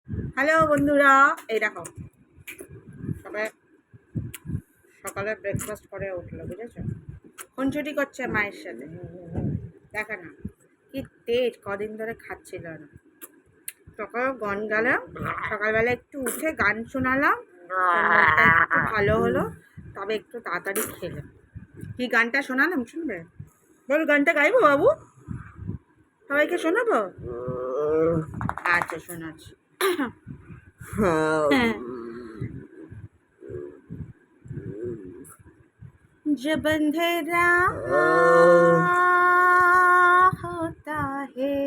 Hello বন্ধুরা, এই দেখো সবাই সকালে ব্রেকফাস্ট করে উঠলো, বুঝেছো? খুনছুটি করছে মায়ের সাথে। দেখা না কি তেজ, কদিন ধরে খাচ্ছিল না। সকালে গান গেলাম, সকালবেলা একটু উঠে গান শোনালাম, মনটা একটু ভালো হলো, তবে একটু তাড়াতাড়ি খেলাম। কি গানটা শোনালাম শুনবে? বল, গানটা গাইবো বাবু? সবাইকে শোনাবো? আচ্ছা, শোনাচ্ছি। হ্যাঁ। जब अंधेरा होता है,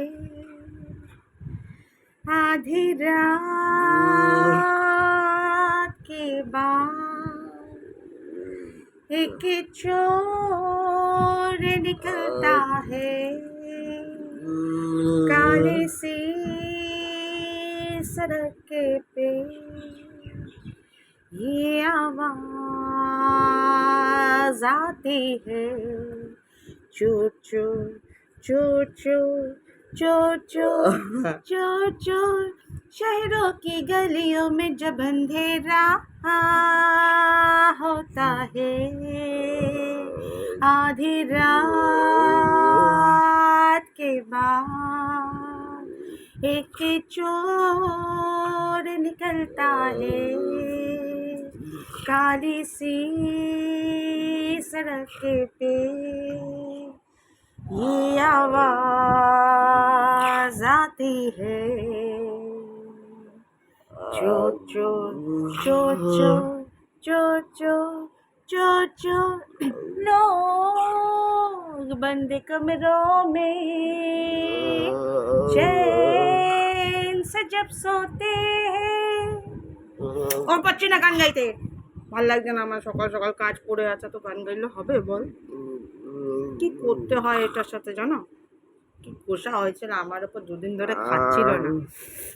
आधी रात के बाद एक चोर निकलता है, काले सी सड़क पे ये आवाज आती है, चोर चोर चोर चोर चोर चोर चोर चोर। शहरों की गलियों में जब अंधेरा होता है, आधी रात के बाद एक चोर निकलता है, काली सी सड़क पे ये आवाज आती है, चोर चोर चोर चोर चोर चोर चोर चोर। लोग बंद कमरों में चैन से जब सोते हैं। ওর পাচ্ছি না গান গাইতে, ভাল লাগছে না আমার। সকাল সকাল কাজ পড়ে আছে, তো গান গাইলে হবে বল? কি করতে হয় এটার সাথে জানো? কি গোসা হয়েছিল আমার উপর, দুদিন ধরে খাচ্ছিল না।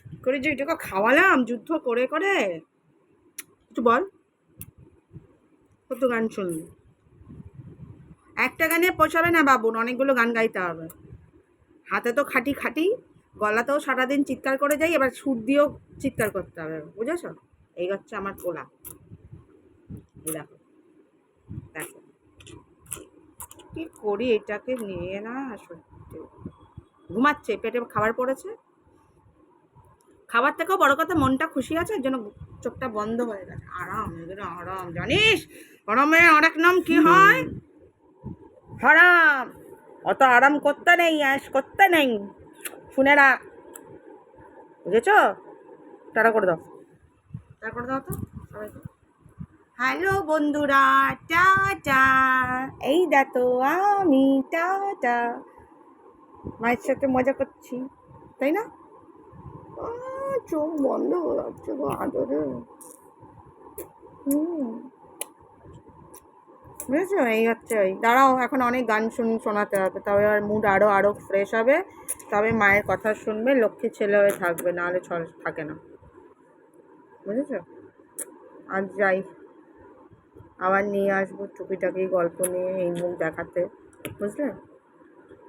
কি করে যে এটাকে খাওয়ালাম যুদ্ধ করে করে। একটু বল, কত গান শুনবি? একটা গানে পোষাবে না বাবু, অনেকগুলো গান গাইতে হবে। হাতে তো খাটি খাটি, গলাতেও সারাদিন চিৎকার করে যাই, এবার সুর দিয়েও চিৎকার করতে হবে, বুঝেছো? এই হচ্ছে আমার পোলা। দেখো দেখো কি করি এটাকে নিয়ে না, সত্যি। ঘুমাচ্ছে, পেটে খাবার পড়েছে। খাবার থেকেও বড় কথা মনটা খুশি আছে, এর জন্য চোখটা বন্ধ হয়ে গেছে। আরাম, এগুলো আরাম। জানিস গরমে আরেক নাম কি হয়? হারাম। অত আরাম করতে নেই, অ্যাশ করতে নেই, শুনে রাখ, বুঝেছো? টাটা করে দাও, টাটা করে দাও তো সবাইকে। হ্যালো বন্ধুরা, টাটা। এই দেখো আমি টাটা মায়ের সাথে মজা করছি, তাই না? চোখ বন্ধ হয়ে যাচ্ছে গো আদরে। বুঝেছো? এই হচ্ছে ওই। দাঁড়াও, এখন অনেক গান শোনাতে হবে, তবে আর মুড আরও ফ্রেশ হবে, তবে মায়ের কথা শুনবে, লক্ষ্মী ছেলে হয়ে থাকবে, নাহলে থাকে না, বুঝেছো? আজ যাই, আবার নিয়ে আসবো টুকিটাকি গল্প নিয়ে এই মুখ দেখাতে, বুঝলে?